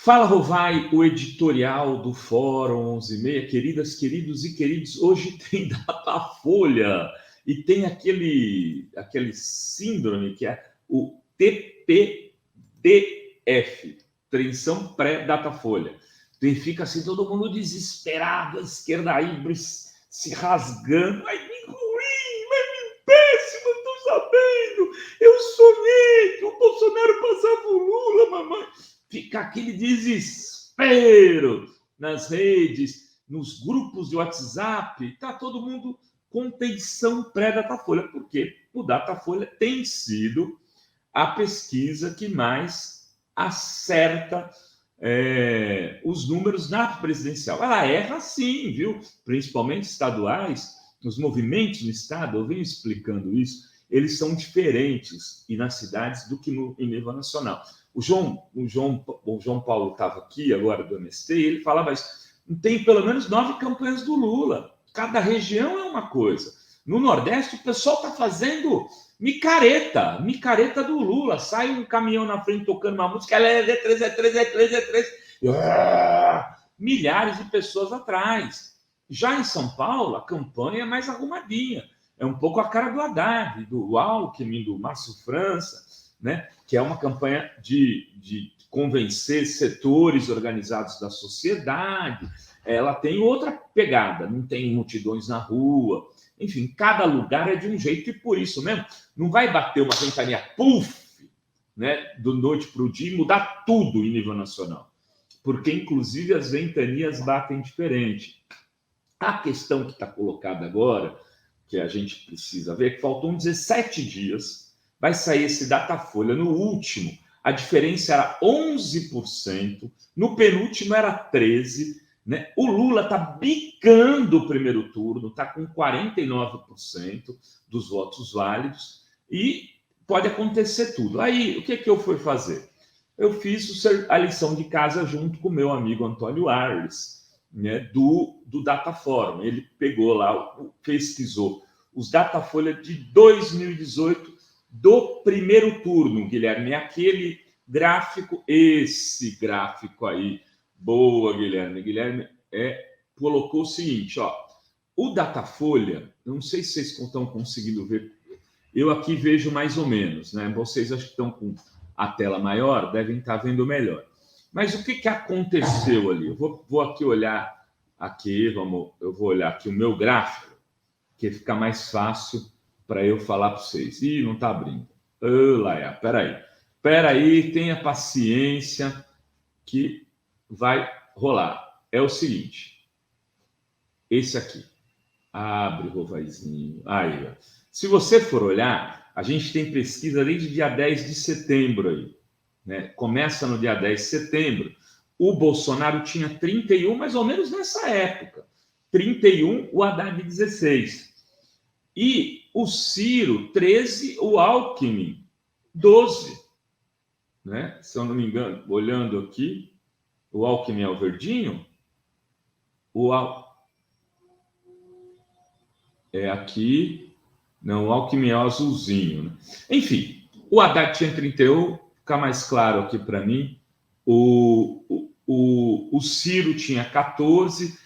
Fala, Rovai, o editorial do Fórum 11:30. Queridas, queridos e queridos, hoje tem Datafolha e tem aquele síndrome que é o TPDF, Tensão Pré-Datafolha. E fica assim todo mundo desesperado, a esquerda aí se rasgando. Ai, me ruim, mas me péssimo, não estou sabendo. Eu sonhei que o Bolsonaro passava o Lula, mamãe. Fica aquele desespero nas redes, nos grupos de WhatsApp. Está todo mundo com tensão pré-Datafolha, porque o Datafolha tem sido a pesquisa que mais acerta os números na presidencial. Ela erra sim, viu? Principalmente estaduais, os movimentos no estado, eu venho explicando isso, eles são diferentes e nas cidades do que em nível nacional. O João Paulo estava aqui agora do MST, e ele falava isso. Tem pelo menos 9 campanhas do Lula. Cada região é uma coisa. No Nordeste, o pessoal está fazendo micareta do Lula. Sai um caminhão na frente tocando uma música, é 3, é 3, é 3, é 3. Milhares de pessoas atrás. Já em São Paulo, a campanha é mais arrumadinha. É um pouco a cara do Haddad, do Alckmin, do Márcio França, né? Que é uma campanha de convencer setores organizados da sociedade. Ela tem outra pegada, não tem multidões na rua. Enfim, cada lugar é de um jeito e por isso mesmo não vai bater uma ventania, puf, né, do noite para o dia e mudar tudo em nível nacional. Porque, inclusive, as ventanias batem diferente. A questão que está colocada agora, que a gente precisa ver, é que faltam 17 dias, vai sair esse Datafolha. No último, a diferença era 11%, no penúltimo era 13%. Né? O Lula está bicando o primeiro turno, está com 49% dos votos válidos e pode acontecer tudo. Aí, o que eu fui fazer? Eu fiz a lição de casa junto com o meu amigo Antônio Arles, né, do Dataforum. Ele pegou lá, pesquisou os Datafolha de 2018 do primeiro turno, Guilherme, aquele gráfico, esse gráfico aí. Boa, Guilherme. Guilherme colocou o seguinte, ó, o Datafolha, não sei se vocês estão conseguindo ver, eu aqui vejo mais ou menos, né? Vocês acho que estão com a tela maior, devem estar vendo melhor. Mas o que aconteceu ali? Eu vou aqui olhar, eu vou olhar aqui o meu gráfico, que fica mais fácil para eu falar para vocês. Ih, não está abrindo. Laia, peraí, tenha paciência que vai rolar. É o seguinte, esse aqui, abre, Rovaizinho, aí, ó. Se você for olhar, a gente tem pesquisa desde dia 10 de setembro aí, né? Começa no dia 10 de setembro, o Bolsonaro tinha 31, mais ou menos nessa época, 31, o Haddad 16, e o Ciro 13, o Alckmin 12, né? Se eu não me engano, olhando aqui, o Alckmin é o verdinho, é aqui, não, o Alckmin é o azulzinho, né? Enfim, o Haddad tinha 31, fica mais claro aqui para mim, o Ciro tinha 14,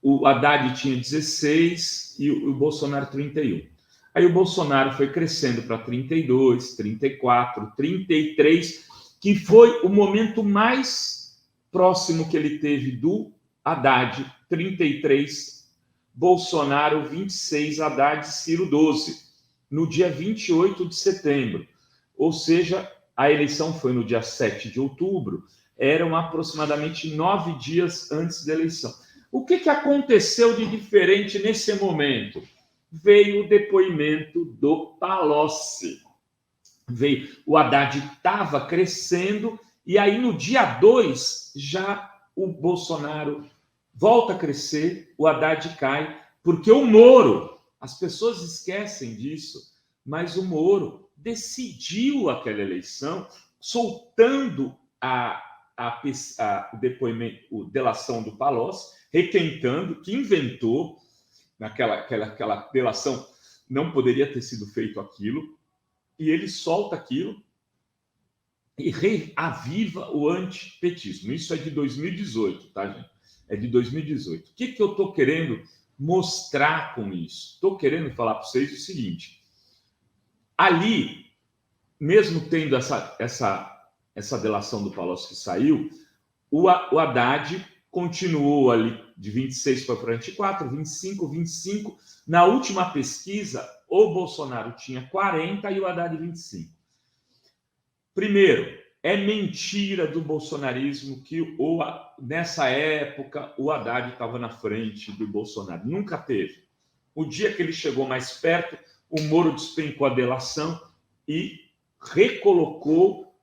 o Haddad tinha 16 e o Bolsonaro 31. Aí o Bolsonaro foi crescendo para 32, 34, 33, que foi o momento mais próximo que ele teve do Haddad, 33, Bolsonaro 26, Haddad, Ciro 12, no dia 28 de setembro. Ou seja, a eleição foi no dia 7 de outubro, eram aproximadamente 9 dias antes da eleição. O que aconteceu de diferente nesse momento? Veio o depoimento do Palocci. O Haddad estava crescendo, e aí no dia 2, já o Bolsonaro volta a crescer, o Haddad cai, porque o Moro, as pessoas esquecem disso, mas o Moro decidiu aquela eleição soltando a depoimento, a delação do Palocci, requentando, que inventou, aquela delação, não poderia ter sido feito aquilo, e ele solta aquilo, e reaviva o antipetismo. Isso é de 2018, tá, gente? É de 2018. O que eu estou querendo mostrar com isso? Estou querendo falar para vocês o seguinte: ali, mesmo tendo essa delação do Palocci que saiu, o Haddad continuou ali de 26 para 44, 25, 25. Na última pesquisa, o Bolsonaro tinha 40 e o Haddad 25. Primeiro, é mentira do bolsonarismo que nessa época o Haddad estava na frente do Bolsonaro. Nunca teve. O dia que ele chegou mais perto, o Moro despencou a delação e recolocou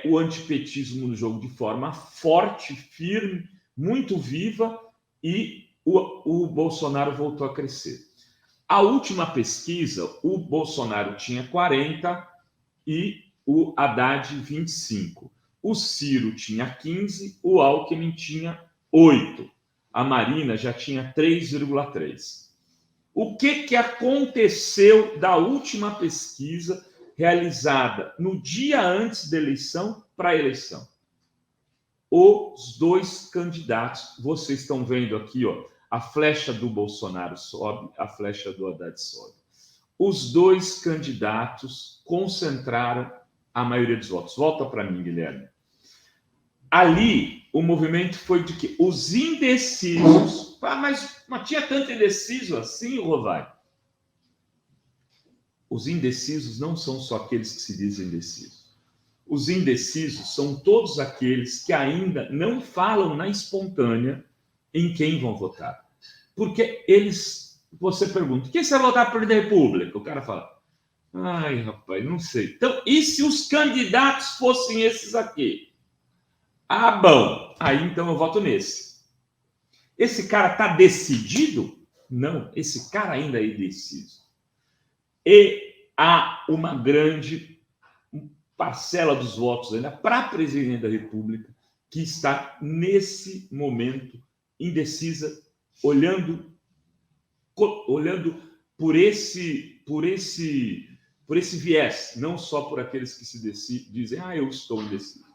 o antipetismo no jogo de forma forte, firme, muito viva, e o Bolsonaro voltou a crescer. A última pesquisa, o Bolsonaro tinha 40 e o Haddad 25. O Ciro tinha 15, o Alckmin tinha 8. A Marina já tinha 3,3. O que aconteceu da última pesquisa realizada no dia antes da eleição para a eleição? Os dois candidatos, vocês estão vendo aqui, ó, a flecha do Bolsonaro sobe, a flecha do Haddad sobe. Os dois candidatos concentraram a maioria dos votos. Volta para mim, Guilherme. Ali, o movimento foi de que os indecisos... mas tinha tanto indeciso assim, Rovai? Os indecisos não são só aqueles que se dizem indecisos. Os indecisos são todos aqueles que ainda não falam na espontânea em quem vão votar. Porque você pergunta, quem você vai votar para a República? O cara fala, ai, rapaz, não sei. Então, e se os candidatos fossem esses aqui? Ah, bom, aí então eu voto nesse. Esse cara está decidido? Não, esse cara ainda é indeciso. E há uma grande parcela dos votos ainda para presidente da República que está nesse momento indecisa, olhando por esse viés, não só por aqueles que dizem, eu estou indeciso.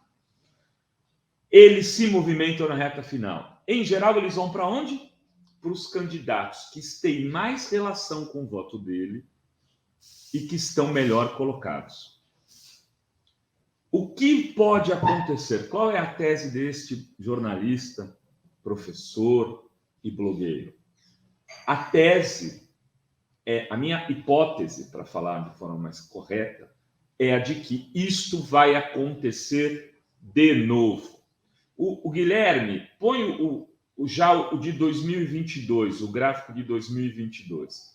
Eles se movimentam na reta final. Em geral, eles vão para onde? Para os candidatos que têm mais relação com o voto dele e que estão melhor colocados. O que pode acontecer? Qual é a tese deste jornalista, professor e blogueiro? A tese, a minha hipótese, para falar de forma mais correta, é a de que isto vai acontecer de novo. O Guilherme, põe o de 2022, o gráfico de 2022.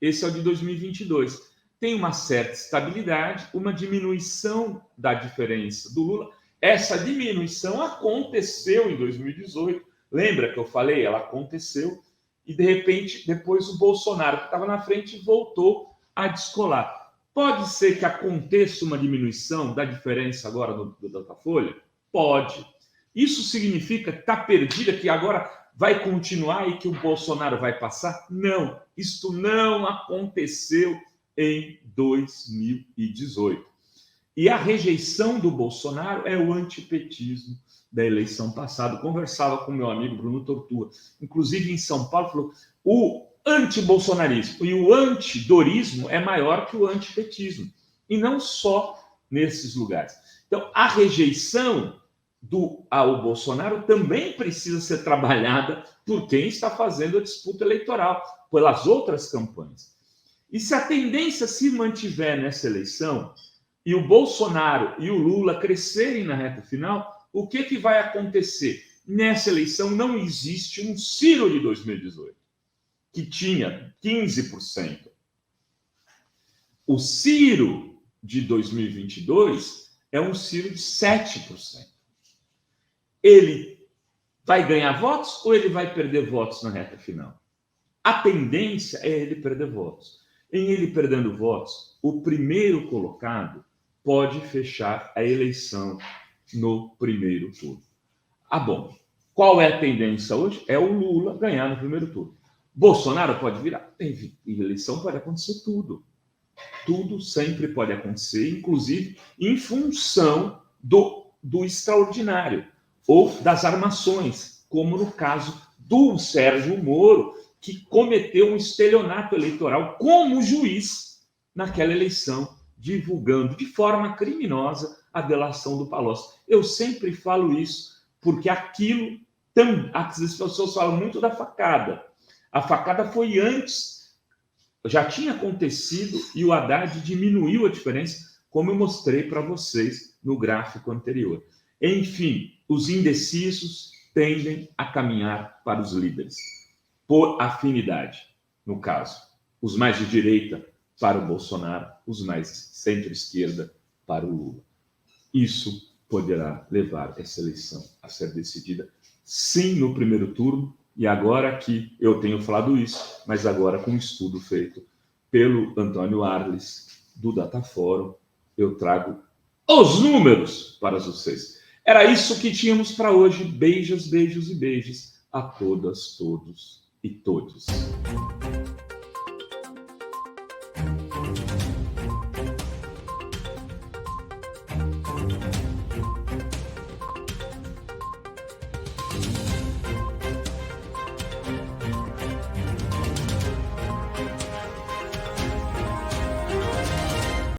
Esse é o de 2022. Tem uma certa estabilidade, uma diminuição da diferença do Lula. Essa diminuição aconteceu em 2018. Lembra que eu falei? Ela aconteceu. E, de repente, depois o Bolsonaro, que estava na frente, voltou a descolar. Pode ser que aconteça uma diminuição da diferença agora do Datafolha? Pode. Isso significa que está perdida, que agora vai continuar e que o Bolsonaro vai passar? Não. Isto não aconteceu em 2018. E a rejeição do Bolsonaro é o antipetismo da eleição passada. Eu conversava com meu amigo Bruno Tortua, inclusive em São Paulo, falou: o antibolsonarismo e o antidorismo é maior que o antipetismo. E não só nesses lugares. Então, a rejeição ao Bolsonaro também precisa ser trabalhada por quem está fazendo a disputa eleitoral, pelas outras campanhas. E se a tendência se mantiver nessa eleição e o Bolsonaro e o Lula crescerem na reta final, o que vai acontecer? Nessa eleição não existe um Ciro de 2018, que tinha 15%. O Ciro de 2022 é um Ciro de 7%. Ele vai ganhar votos ou ele vai perder votos na reta final? A tendência é ele perder votos. Em ele perdendo votos, o primeiro colocado pode fechar a eleição no primeiro turno. Bom, qual é a tendência hoje? É o Lula ganhar no primeiro turno. Bolsonaro pode virar? Em eleição pode acontecer tudo. Tudo sempre pode acontecer, inclusive em função do extraordinário ou das armações, como no caso do Sérgio Moro, que cometeu um estelionato eleitoral como juiz naquela eleição, divulgando de forma criminosa a delação do Palocci. Eu sempre falo isso, porque aquilo, as pessoas falam muito da facada. A facada foi antes, já tinha acontecido, e o Haddad diminuiu a diferença, como eu mostrei para vocês no gráfico anterior. Enfim, os indecisos tendem a caminhar para os líderes, por afinidade, no caso. Os mais de direita para o Bolsonaro, os mais centro-esquerda para o Lula. Isso poderá levar essa eleição a ser decidida, sim, no primeiro turno, e agora que eu tenho falado isso, mas agora com um estudo feito pelo Antônio Arles, do Dataforum, eu trago os números para vocês. Era isso que tínhamos para hoje. Beijos, beijos e beijos a todas, todos e todos.